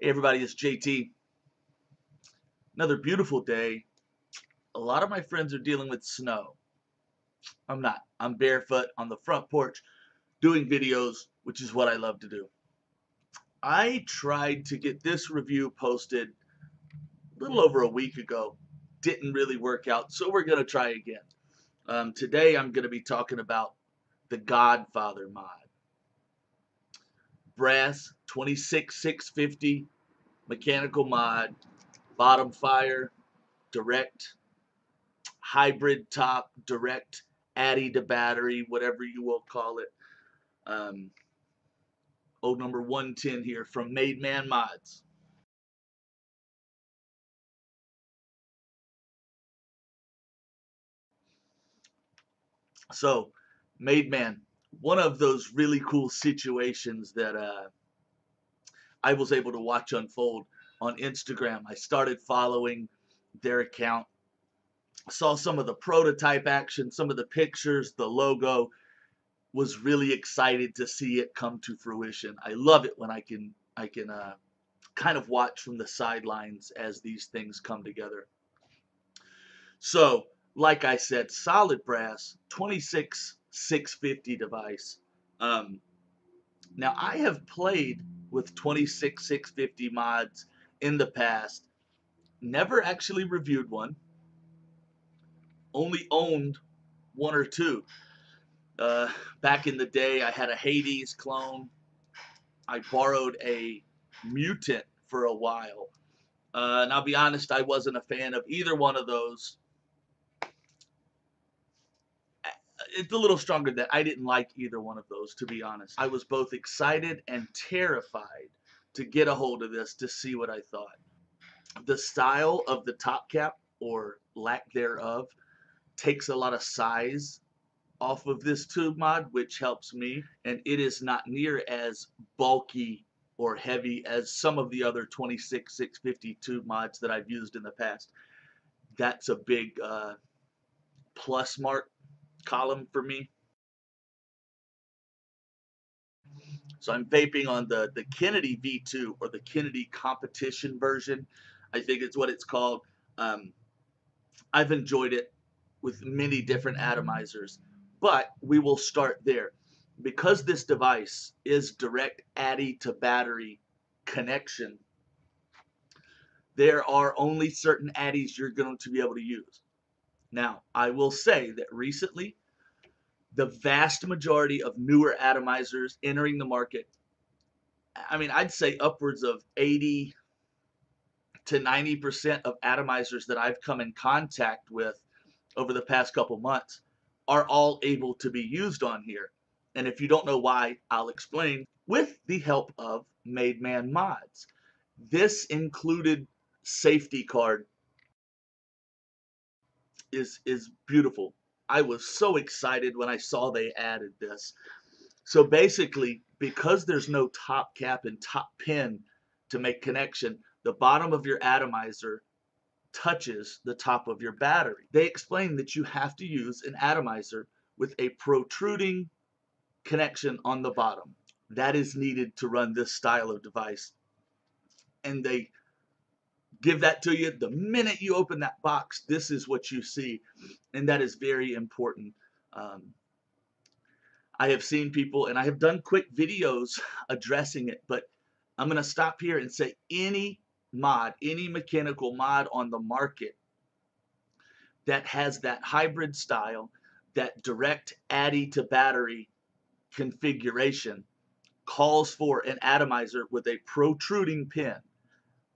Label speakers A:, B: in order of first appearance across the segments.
A: Hey everybody, it's JT. Another beautiful day. A lot of my friends are dealing with snow. I'm not. I'm barefoot on the front porch doing videos, which is what I love to do. I tried to get this review posted a little over a week ago. Didn't really work out, so we're going to try again. Today I'm going to be talking about the Godfather mod. Brass 26650 mechanical mod, bottom fire, direct hybrid top, direct addy to battery, whatever you will call it. Old number 110 here from Made Man Mods. So, Made Man, one of those really cool situations that I was able to watch unfold on Instagram. I started following their account, saw some of the prototype action, some of the pictures, the logo, was really excited to see it come to fruition. I love it when I can kind of watch from the sidelines as these things come together. So, like I said, solid brass, 26650 device. Now, I have played with 26650 mods in the past. Never actually reviewed one. Only owned one or two. Back in the day, I had a Hades clone. I borrowed a Mutant for a while. And I'll be honest, I wasn't a fan of either one of those. It's a little stronger that I didn't like either one of those, to be honest. I was both excited and terrified to get a hold of this to see what I thought. The style of the top cap, or lack thereof, takes a lot of size off of this tube mod, which helps me, and it is not near as bulky or heavy as some of the other 26650 tube mods that I've used in the past. That's a big plus mark column for me. So I'm vaping on the Kennedy V2, or the Kennedy competition version. I think it's what it's called. I've enjoyed it with many different atomizers, but we will start there. Because this device is direct addy to battery connection, there are only certain addies you're going to be able to use. Now, I will say that recently, the vast majority of newer atomizers entering the market, I mean, I'd say upwards of 80 to 90% of atomizers that I've come in contact with over the past couple months are all able to be used on here. And if you don't know why, I'll explain. With the help of Made Man Mods. This included safety card is beautiful. I was so excited when I saw they added this. So basically, because there's no top cap and top pin to make connection, the bottom of your atomizer touches the top of your battery. They explain that you have to use an atomizer with a protruding connection on the bottom. That is needed to run this style of device. And they give that to you the minute you open that box. This is what you see, and that is very important. I have seen people, and I have done quick videos addressing it, but I'm going to stop here and say any mod, any mechanical mod on the market that has that hybrid style, that direct addy to battery configuration, calls for an atomizer with a protruding pin.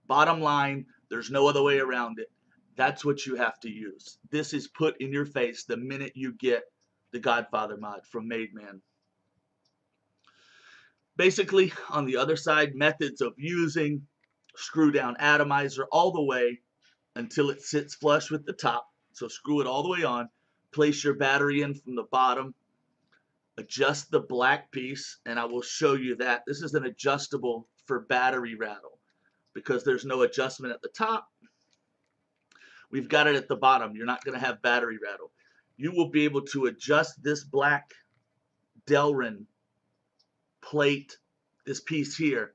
A: Bottom line, there's no other way around it. That's what you have to use. This is put in your face the minute you get the Godfather mod from Made Man. Basically, on the other side, methods of using: screw down atomizer all the way until it sits flush with the top. So screw it all the way on. Place your battery in from the bottom. Adjust the black piece, and I will show you that. This is an adjustable for battery rattle. Because there's no adjustment at the top, we've got it at the bottom. You're not going to have battery rattle. You will be able to adjust this black Delrin plate, this piece here,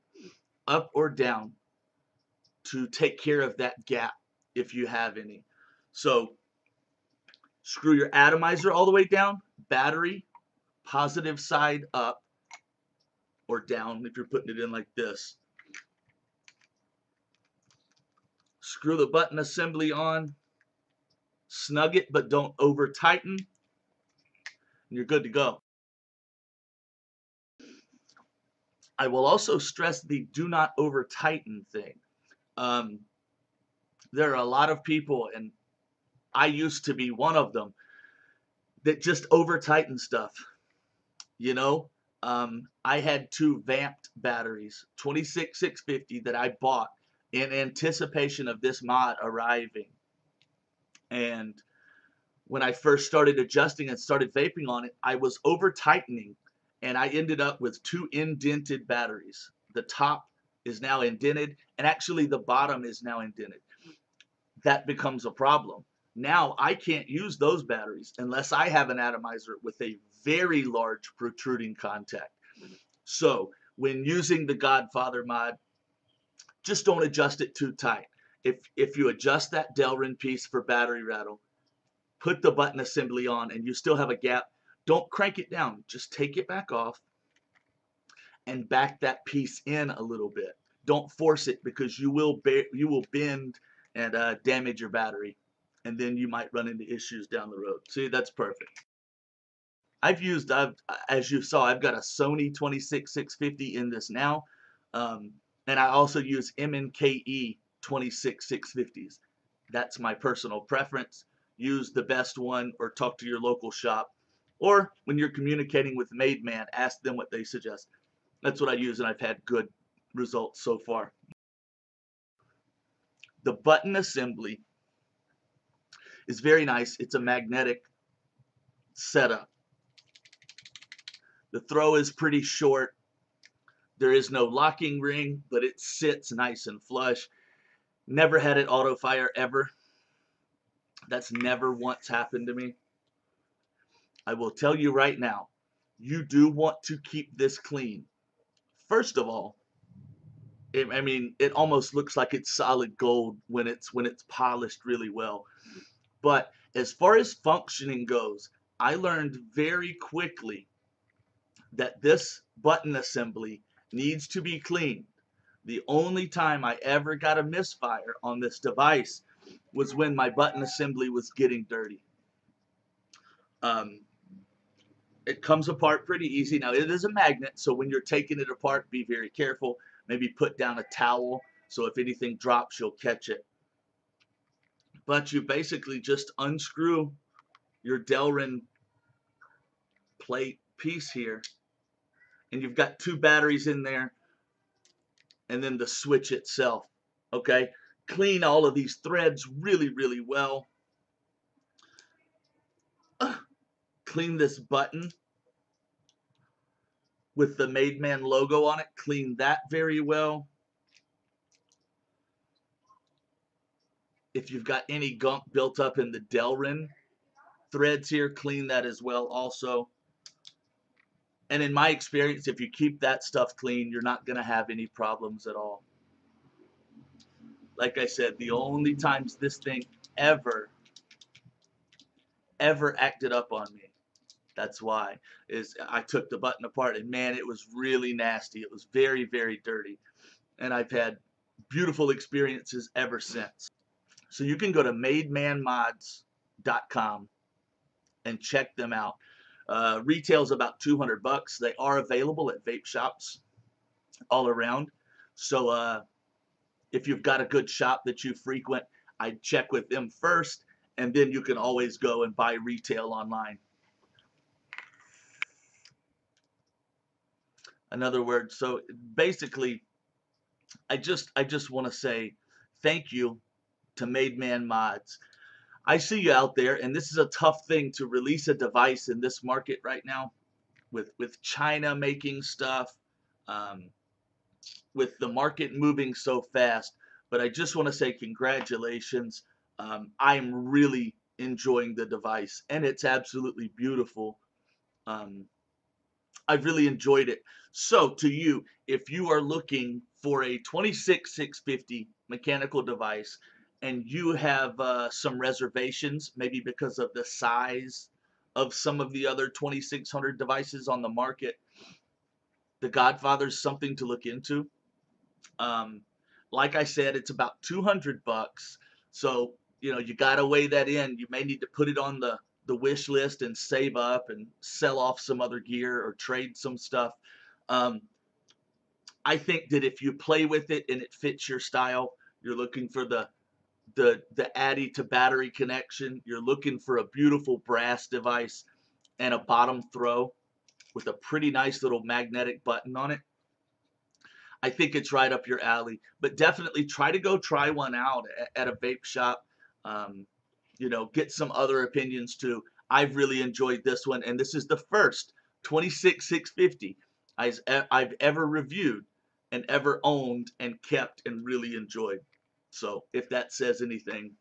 A: up or down to take care of that gap if you have any. So screw your atomizer all the way down, battery positive side up or down if you're putting it in like this. Screw the button assembly on, snug it but don't over tighten, and you're good to go. I will also stress the do not over tighten thing. There are a lot of people, and I used to be one of them, that just over tighten stuff. You know, I had two vamped batteries, 26650, that I bought in anticipation of this mod arriving. And when I first started adjusting and started vaping on it, I was over tightening, and I ended up with two indented batteries. The top is now indented, and actually the bottom is now indented. That becomes a problem. Now I can't use those batteries unless I have an atomizer with a very large protruding contact. So when using the Godfather mod, just don't adjust it too tight. If you adjust that Delrin piece for battery rattle, put the button assembly on, and you still have a gap, don't crank it down. Just take it back off and back that piece in a little bit. Don't force it, because you will bend and damage your battery, and then you might run into issues down the road. See, that's perfect. As you saw, I've got a Sony 26650 in this now, and I also use MNKE 26650s. That's my personal preference. Use the best one, or talk to your local shop, or when you're communicating with Mademan, ask them what they suggest. That's what I use, and I've had good results so far. The button assembly is very nice. It's a magnetic setup. The throw is pretty short. There is no locking ring, but it sits nice and flush. Never had it auto fire ever. That's never once happened to me. I will tell you right now, you do want to keep this clean. First of all, I mean, it almost looks like it's solid gold when it's polished really well. But as far as functioning goes, I learned very quickly that this button assembly needs to be cleaned. The only time I ever got a misfire on this device was when my button assembly was getting dirty. It comes apart pretty easy. Now, it is a magnet, so when you're taking it apart, be very careful. Maybe put down a towel, so if anything drops, you'll catch it. But you basically just unscrew your Delrin plate piece here, and you've got two batteries in there, and then the switch itself. Okay, clean all of these threads really, really well. Clean this button with the Mademan logo on it. Clean that very well. If you've got any gunk built up in the Delrin threads here, clean that as well also. And in my experience, if you keep that stuff clean, you're not going to have any problems at all. Like I said, the only times this thing ever acted up on me, that's why, is I took the button apart, and man, it was really nasty. It was very, very dirty. And I've had beautiful experiences ever since. So you can go to mademanmods.com and check them out. Retail's about $200. They are available at vape shops all around. So if you've got a good shop that you frequent, I'd check with them first, and then you can always go and buy retail online. In other words, so basically, I just want to say thank you to Mademan Mods. I see you out there, and this is a tough thing to release a device in this market right now, with China making stuff, with the market moving so fast. But I just want to say congratulations. I'm really enjoying the device, and it's absolutely beautiful. I've really enjoyed it. So to you, if you are looking for a 26650 mechanical device and you have some reservations, maybe because of the size of some of the other 2600 devices on the market, the Godfather's something to look into. Um, like I said, it's about 200 bucks. So, you know, you got to weigh that in. You may need to put it on the wish list and save up and sell off some other gear or trade some stuff. Um, I think that if you play with it and it fits your style, you're looking for the Addy to battery connection. You're looking for a beautiful brass device and a bottom throw with a pretty nice little magnetic button on it. I think it's right up your alley. But definitely try to go try one out at a vape shop. Um, you know, get some other opinions too. I've really enjoyed this one, and this is the first 26650 I've ever reviewed and ever owned and kept and really enjoyed. So if that says anything,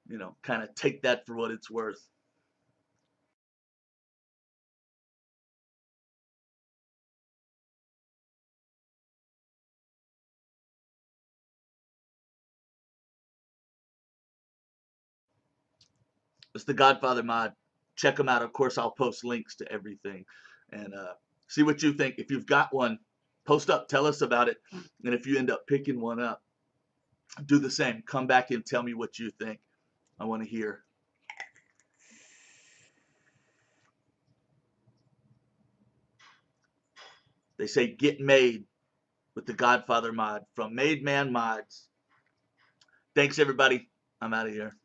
A: you know, kind of take that for what it's worth. It's the Godfather Mod. Check them out. Of course, I'll post links to everything and see what you think. If you've got one, post up, tell us about it. And if you end up picking one up, do the same. Come back and tell me what you think. I want to hear. They say get made with the Godfather Mod from Made Man Mods. Thanks, everybody. I'm out of here.